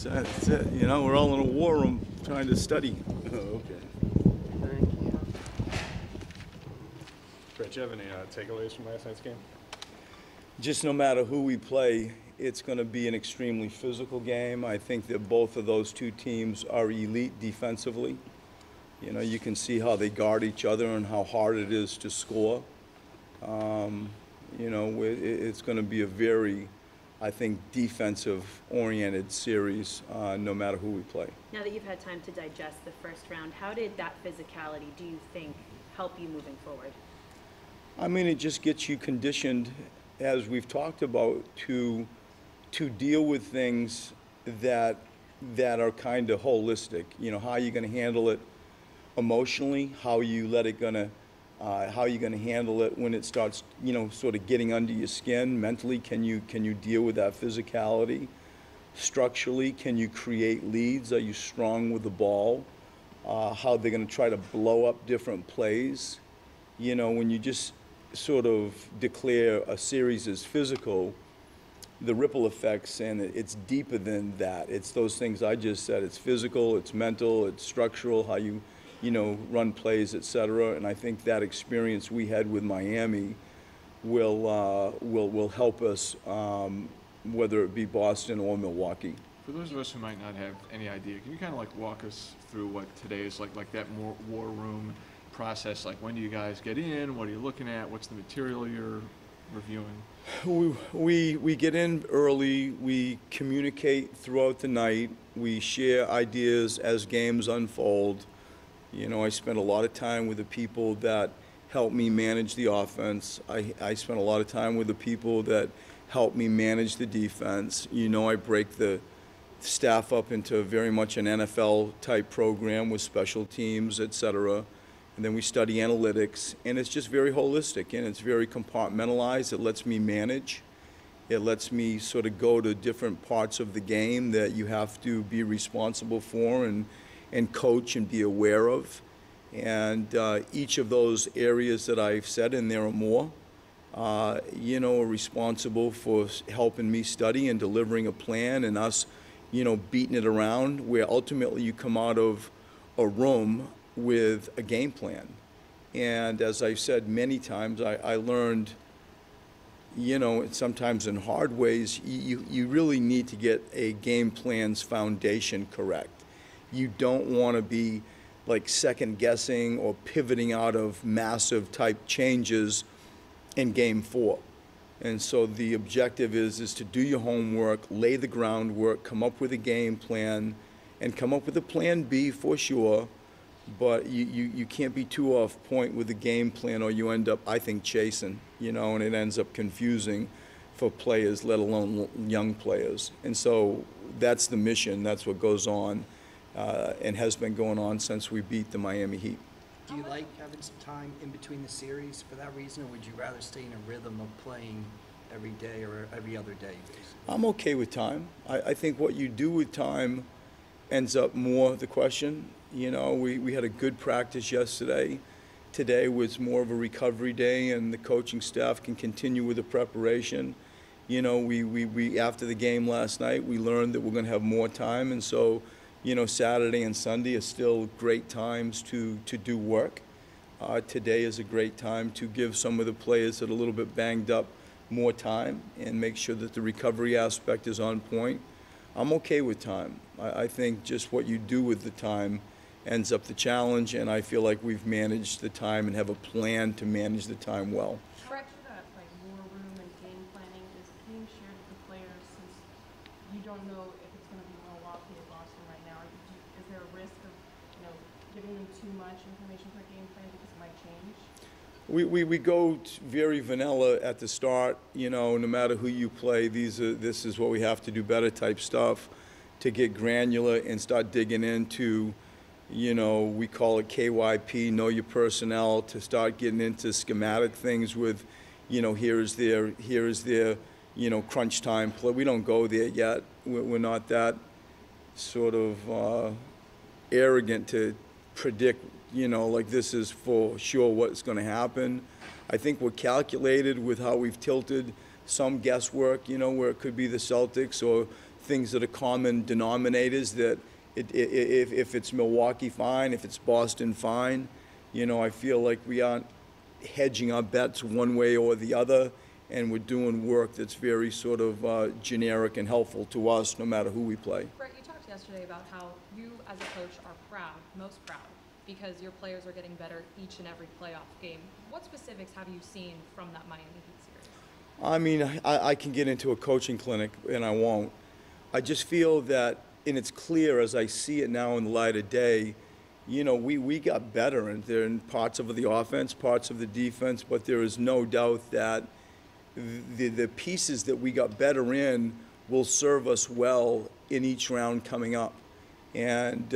That's it. You know, we're all in a war room trying to study. Oh, okay. Thank you. Brett, do you have any takeaways from last night's game? Just no matter who we play, it's going to be an extremely physical game. I think that both of those two teams are elite defensively. You know, you can see how they guard each other and how hard it is to score. You know, it's going to be a very, I think, defensive-oriented series, no matter who we play. Now that you've had time to digest the first round, how did that physicality, do you think, help you moving forward? I mean, it just gets you conditioned, as we've talked about, to deal with things that are kind of holistic. You know, how you're going to handle it emotionally, how you're going to handle it when it starts, you know, sort of getting under your skin. Mentally, can you deal with that physicality? Structurally, can you create leads? Are you strong with the ball? How they're going to try to blow up different plays. You know, when you just sort of declare a series as physical, the ripple effects, and it's deeper than that. It's those things I just said. It's physical, it's mental, it's structural, how you know, run plays, et cetera. And I think that experience we had with Miami will help us, whether it be Boston or Milwaukee. For those of us who might not have any idea, can you kind of like walk us through what today is like that more war room process? Like, when do you guys get in? What are you looking at? What's the material you're reviewing? We get in early. We communicate throughout the night. We share ideas as games unfold. You know, I spend a lot of time with the people that help me manage the offense. I spend a lot of time with the people that help me manage the defense. You know, I break the staff up into very much an NFL-type program with special teams, et cetera. And then we study analytics, and it's just very holistic, and it's very compartmentalized. It lets me manage. It lets me sort of go to different parts of the game that you have to be responsible for and coach and be aware of. And each of those areas that I've said, and there are more, you know, are responsible for helping me study and delivering a plan, and us, you know, beating it around, where ultimately you come out of a room with a game plan. And as I've said many times, I learned, you know, sometimes in hard ways, you really need to get a game plan's foundation correct. You don't want to be like second guessing or pivoting out of massive type changes in game 4. And so the objective is to do your homework, lay the groundwork, come up with a game plan, and come up with a plan B for sure. But you can't be too off point with the game plan, or you end up, I think, chasing, you know, and it ends up confusing for players, let alone young players. And so that's the mission. That's what goes on and has been going on since we beat the Miami Heat. Do you like having some time in between the series for that reason, or would you rather stay in a rhythm of playing every day or every other day, basically? I'm okay with time. I think what you do with time ends up more the question. You know, we had a good practice yesterday. Today was more of a recovery day, and the coaching staff can continue with the preparation. You know, we after the game last night, we learned that we're going to have more time, and so, you know, Saturday and Sunday are still great times to do work. Today is a great time to give some of the players that are a little bit banged up more time and make sure that the recovery aspect is on point. I'm okay with time. I think just what you do with the time ends up the challenge, and I feel like we've managed the time and have a plan to manage the time well. How much of that, like, war room and game planning is being shared with the players, since you don't know if it's going to be Milwaukee or Boston right now? Is there a risk of, you know, giving them too much information for a game plan because it might change? We go very vanilla at the start. You know, no matter who you play, this is what we have to do better type stuff, to get granular and start digging into, you know, we call it KYP, know your personnel, to start getting into schematic things with, you know, here is their, you know, crunch time play. We don't go there yet. We're not that sort of arrogant to predict, you know, like this is for sure what's going to happen. I think we're calculated with how we've tilted some guesswork, you know, where it could be the Celtics or things that are common denominators that if it's Milwaukee, fine. If it's Boston, fine. You know, I feel like we aren't hedging our bets one way or the other, and we're doing work that's very sort of generic and helpful to us, no matter who we play. Brett, you talked yesterday about how you, as a coach, are proud, most proud, because your players are getting better each and every playoff game. What specifics have you seen from that Miami Heat series? I mean, I can get into a coaching clinic, and I won't. I just feel that, and it's clear as I see it now in the light of day, you know, we got better in parts of the offense, parts of the defense, but there is no doubt that the pieces that we got better in will serve us well in each round coming up. And,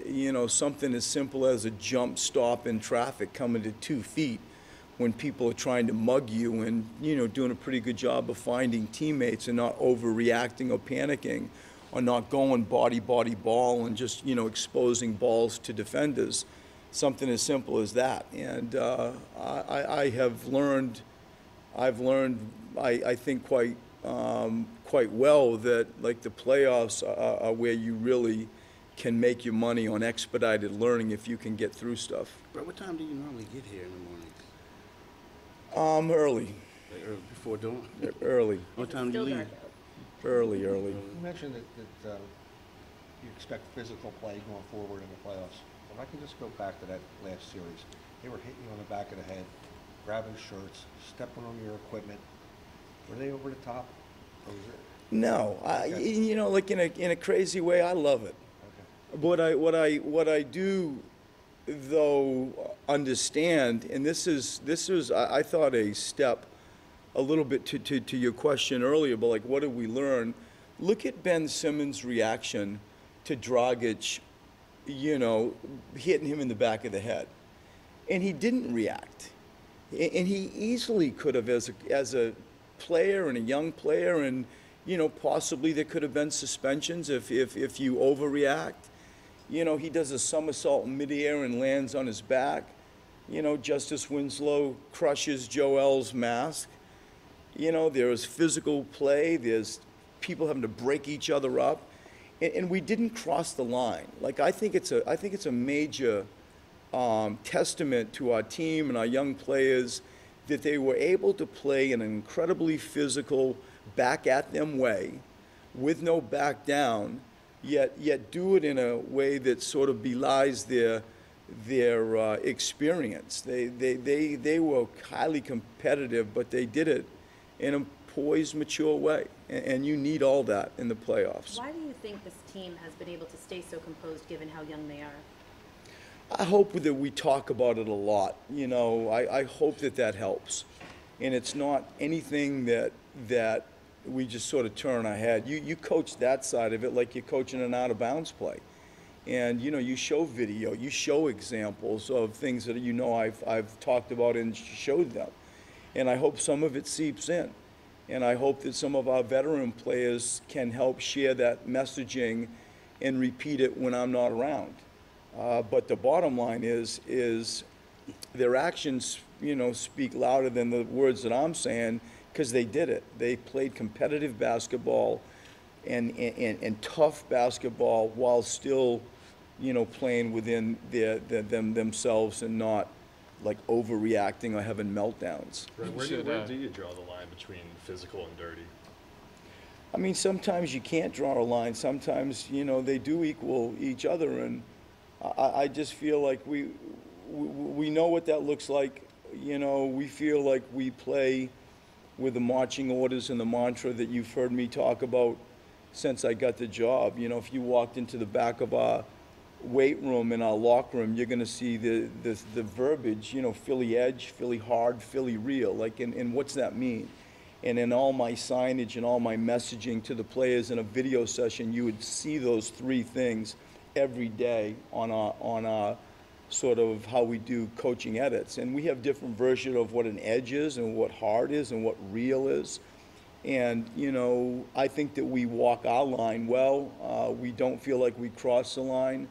you know, something as simple as a jump stop in traffic coming to 2 feet when people are trying to mug you and, you know, doing a pretty good job of finding teammates and not overreacting or panicking or not going body ball and just, you know, exposing balls to defenders. Something as simple as that. And I've learned, I think quite well that, like, the playoffs are where you really can make your money on expedited learning if you can get through stuff. Bro, what time do you normally get here in the mornings? Early. Like before dawn? Early. What time do you Still leave? dark out. Early. You mentioned that you expect physical play going forward in the playoffs. If I can just go back to that last series, they were hitting you on the back of the head, grabbing shirts, stepping on your equipment. Were they over the top? Or was it? No, you know, like in a crazy way, I love it. Okay. What I do, though, understand, and this is I thought a step a little bit to your question earlier, but like, what did we learn? Look at Ben Simmons' reaction to Dragic, you know, hitting him in the back of the head. And he didn't react. And he easily could have, as a player and a young player, and, you know, possibly there could have been suspensions if you overreact. You know, he does a somersault in midair and lands on his back. You know, Justice Winslow crushes Joel's mask. You know, there's physical play, there's people having to break each other up, and we didn't cross the line. Like, I think it's a major testament to our team and our young players that they were able to play in an incredibly physical, back at them way, with no back down, yet do it in a way that sort of belies their experience. They were highly competitive, but they did it in a poised, mature way. And you need all that in the playoffs. Why do you think this team has been able to stay so composed given how young they are? I hope that we talk about it a lot. You know, I hope that helps. And it's not anything that we just sort of turn our head. You coach that side of it like you're coaching an out-of-bounds play. And, you know, you show video, you show examples of things that, you know, I've talked about and showed them. And I hope some of it seeps in. And I hope that some of our veteran players can help share that messaging and repeat it when I'm not around. But the bottom line is their actions, you know, speak louder than the words that I'm saying, because they did it. They played competitive basketball and tough basketball while still, you know, playing within themselves and not like overreacting or having meltdowns. Where do you draw the line between physical and dirty? I mean, sometimes you can't draw a line. Sometimes, you know, they do equal each other, and I just feel like we know what that looks like. You know, we feel like we play with the marching orders and the mantra that you've heard me talk about since I got the job. You know, if you walked into the back of our weight room in our locker room, you're going to see the verbiage, you know, Philly edge, Philly hard, Philly real. Like, and what's that mean? And in all my signage and all my messaging to the players in a video session, you would see those three things every day on our sort of how we do coaching edits. And we have different versions of what an edge is and what hard is and what real is. And, you know, I think that we walk our line well. We don't feel like we cross the line.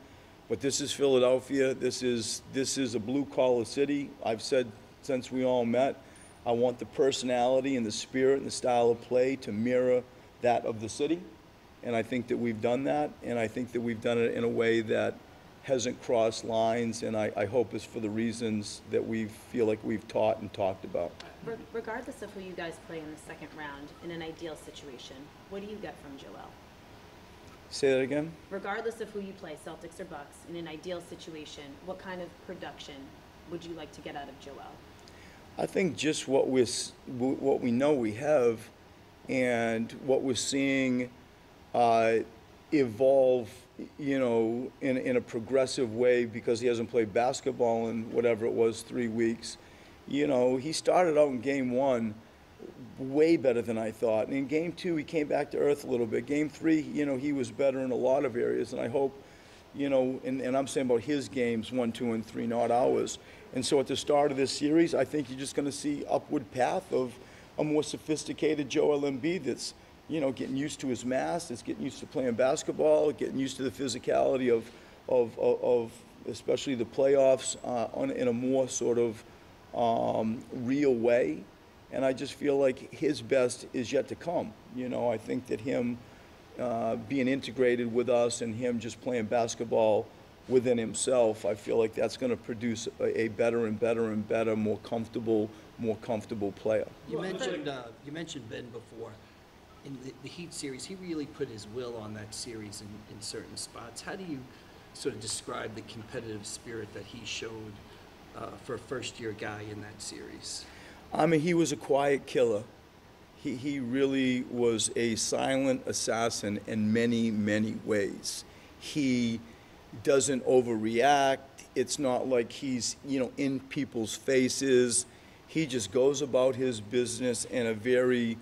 But this is Philadelphia. This is a blue-collar city. I've said since we all met, I want the personality and the spirit and the style of play to mirror that of the city. And I think that we've done that, and I think that we've done it in a way that hasn't crossed lines, and I hope it's for the reasons that we feel like we've taught and talked about. Regardless of who you guys play in the second round, in an ideal situation, what do you get from Joel? Say that again? Regardless of who you play, Celtics or Bucks, in an ideal situation, what kind of production would you like to get out of Joel? I think just what we know we have, and what we're seeing evolve, you know, in a progressive way, because he hasn't played basketball in whatever it was, 3 weeks. You know, he started out in game 1 way better than I thought. And in game 2, he came back to earth a little bit. Game 3, you know, he was better in a lot of areas. And I hope, you know, and I'm saying about his games 1, 2, and 3, not ours. And so at the start of this series, I think you're just going to see upward path of a more sophisticated Joel Embiid that's, you know, getting used to his mask, that's getting used to playing basketball, getting used to the physicality of especially the playoffs in a more sort of real way. And I just feel like his best is yet to come. You know, I think that him being integrated with us and him just playing basketball within himself, I feel like that's going to produce a better and better and better, more comfortable player. You mentioned Ben before. In the Heat series, he really put his will on that series in certain spots. How do you sort of describe the competitive spirit that he showed for a first-year guy in that series? I mean, he was a quiet killer. He really was a silent assassin in many, many ways. He doesn't overreact. It's not like he's, you know, in people's faces. He just goes about his business in a very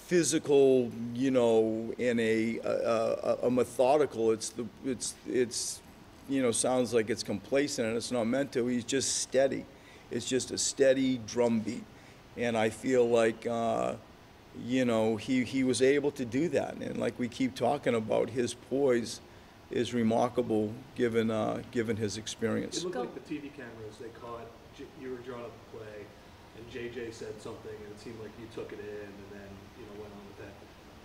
physical, you know, in a methodical. It's you know, sounds like it's complacent, and it's not meant to. He's just steady. It's just a steady drumbeat, and I feel like you know, he was able to do that, and like we keep talking about, his poise is remarkable given his experience. It looked like the TV cameras, they caught you were drawing up a play, and JJ said something, and it seemed like you took it in, and then, you know, went on with that.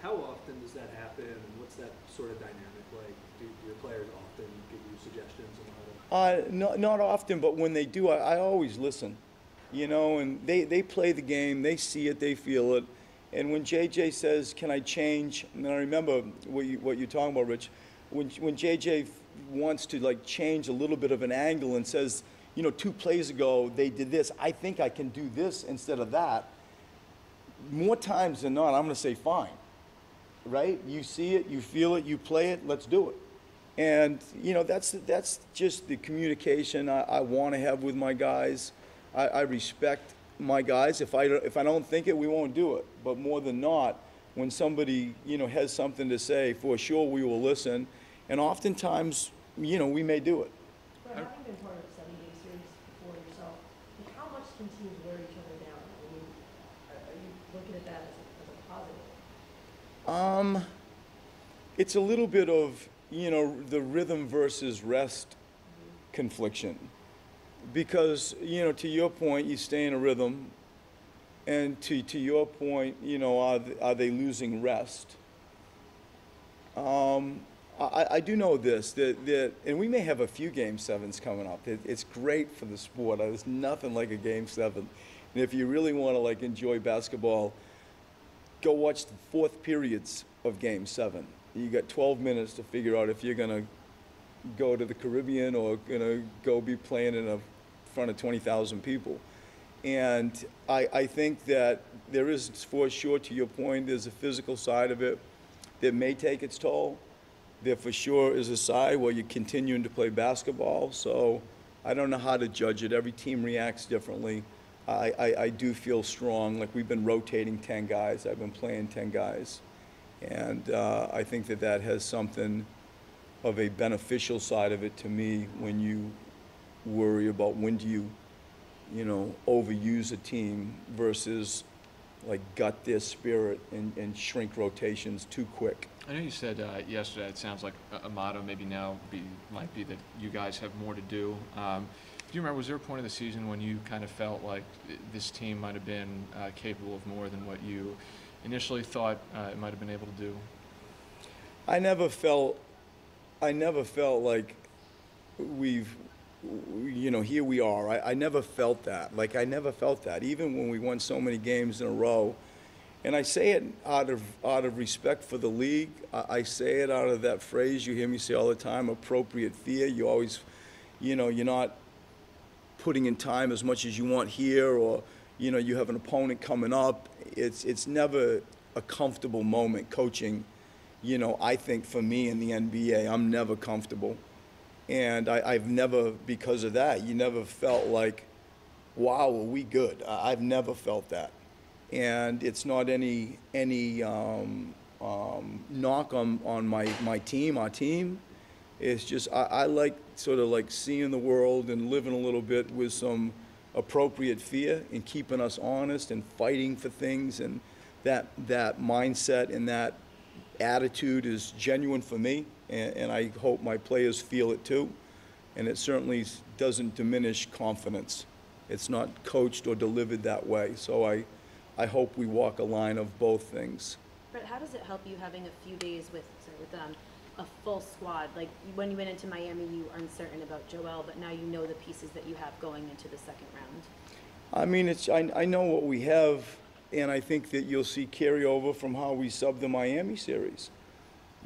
How often does that happen, and what's that sort of dynamic like? Do your players often give you suggestions on how to? Not often, but when they do, I always listen. You know, and they play the game, they see it, they feel it. And when JJ says, "Can I change?" And I remember what you're talking about, Rich. When JJ wants to like change a little bit of an angle and says, you know, 2 plays ago they did this, I think I can do this instead of that. More times than not, I'm going to say fine. Right? You see it, you feel it, you play it, let's do it. And you know, that's just the communication I want to have with my guys. I respect my guys. If I don't think it, we won't do it. But more than not, when somebody, you know, has something to say, for sure we will listen. And oftentimes, you know, we may do it. But having been part of a 7-game series before yourself, like, how much can teams wear each other down? I mean, are you looking at that as a positive? It's a little bit of, you know, the rhythm versus rest confliction. Because, you know, to your point, you stay in a rhythm. And to your point, you know, are they losing rest? I do know this, that, and we may have a few Game 7s coming up. It's great for the sport. There's nothing like a Game 7. And if you really want to like enjoy basketball, go watch the 4th periods of Game 7. You got 12 minutes to figure out if you're going to go to the Caribbean or going to go be playing in front of 20,000 people. And I think that there is, for sure, to your point, there's a physical side of it that may take its toll. There for sure is a side where you're continuing to play basketball. So I don't know how to judge it. Every team reacts differently. I do feel strong, like we've been rotating 10 guys. I've been playing 10 guys. And I think that has something of a beneficial side of it to me when you worry about when do you know, overuse a team versus like gut their spirit and shrink rotations too quick. I know you said yesterday, it sounds like a motto maybe now might be that you guys have more to do. Do you remember, was there a point of the season when you kind of felt like this team might have been capable of more than what you initially thought it might have been able to do? I never felt like we've, here we are. I never felt that. Like, I never felt that, even when we won so many games in a row. And I say it out of respect for the league. I say it out of that phrase you hear me say all the time, appropriate fear. You always, you're not putting in time as much as you want here, or, you have an opponent coming up. It's never a comfortable moment coaching. I think for me in the NBA, I'm never comfortable. And I've never, because of that, you never felt like, wow, are we good? I've never felt that. And it's not any knock on my team, our team. It's just, I like sort of like seeing the world and living a little bit with some appropriate fear and keeping us honest and fighting for things. And that mindset and that attitude is genuine for me. And I hope my players feel it too. And it certainly doesn't diminish confidence. It's not coached or delivered that way. So I hope we walk a line of both things. Brett, how does it help you having a few days with a full squad? Like, when you went into Miami, you were uncertain about Joel, but now you know the pieces that you have going into the second round. I mean, I know what we have, and I think that you'll see carryover from how we subbed the Miami series.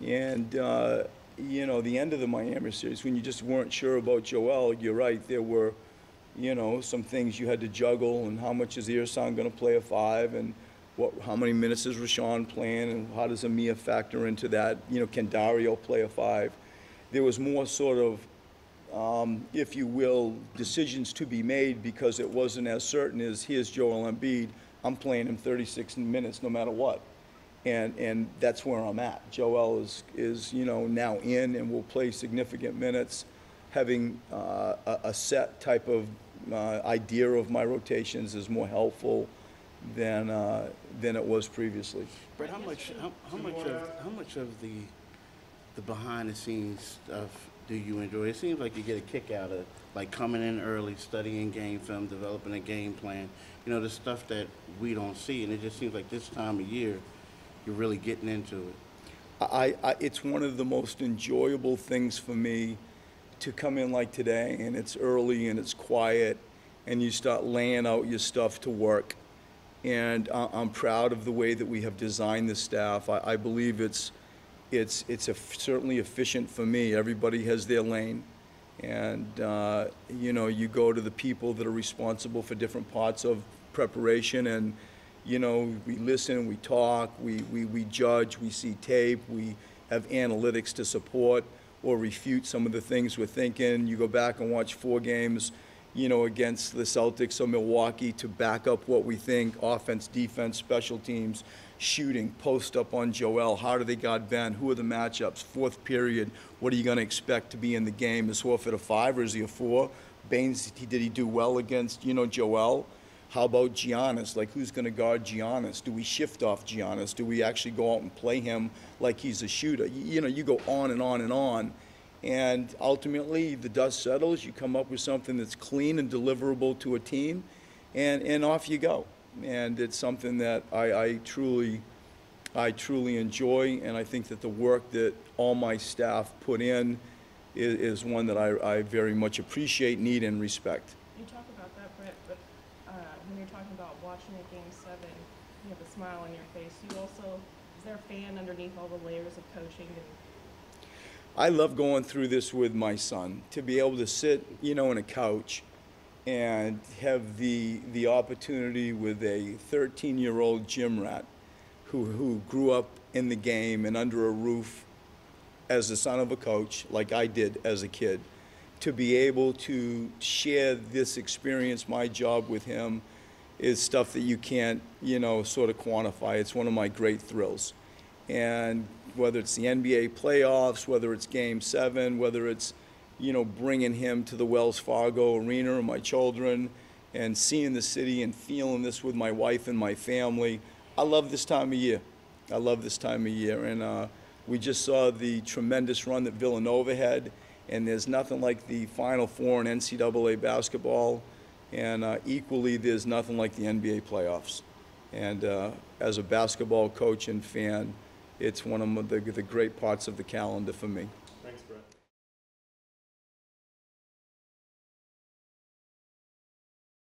And, the end of the Miami series, when you just weren't sure about Joel, you're right, there were, some things you had to juggle, and how much is Ersan going to play a 5, and how many minutes is Rashawn playing, and how does Amir factor into that? Can Dario play a 5? There was more sort of, if you will, decisions to be made, because it wasn't as certain as, here's Joel Embiid, I'm playing him 36 minutes no matter what. And that's where I'm at. Joel is now in and will play significant minutes. Having a set type of idea of my rotations is more helpful than it was previously. Brett, how much of the behind the scenes stuff do you enjoy? It seems like you get a kick out of like coming in early, studying game film, developing a game plan. The stuff that we don't see, and it just seems like this time of year you're really getting into it. It's one of the most enjoyable things for me to come in like today, and it's early and it's quiet, and you start laying out your stuff to work. And I'm proud of the way that we have designed the staff. I believe it's certainly efficient for me. Everybody has their lane, and you go to the people that are responsible for different parts of preparation, and we listen, we talk, we judge, we see tape, we have analytics to support or refute some of the things we're thinking. You go back and watch 4 games, against the Celtics or Milwaukee to back up what we think, offense, defense, special teams, shooting, post up on Joel, how do they guard Ben, who are the matchups, fourth period, what are you going to expect to be in the game? Is Horford a 5 or is he a 4? Baines, did he do well against, Joel? How about Giannis? Like, who's going to guard Giannis? Do we shift off Giannis? Do we actually go out and play him like he's a shooter? You go on and on and on. And ultimately, the dust settles. You come up with something that's clean and deliverable to a team, and off you go. And it's something that I truly enjoy, and I think that the work that all my staff put in is one that I very much appreciate, need, and respect. You talk about that, Brett, but when you're talking about watching a Game 7, you have a smile on your face. Is there a fan underneath all the layers of coaching? I love going through this with my son, to be able to sit, in a couch and have the opportunity with a 13-year-old gym rat who grew up in the game and under a roof as the son of a coach, like I did as a kid, to be able to share this experience, my job with him, is stuff that you can't, sort of quantify. It's one of my great thrills. And whether it's the NBA playoffs, whether it's Game 7, whether it's, bringing him to the Wells Fargo Arena, or my children, and seeing the city and feeling this with my wife and my family, I love this time of year. I love this time of year. And we just saw the tremendous run that Villanova had, and there's nothing like the Final Four in NCAA basketball, and equally there's nothing like the NBA playoffs. And as a basketball coach and fan, it's one of the great parts of the calendar for me.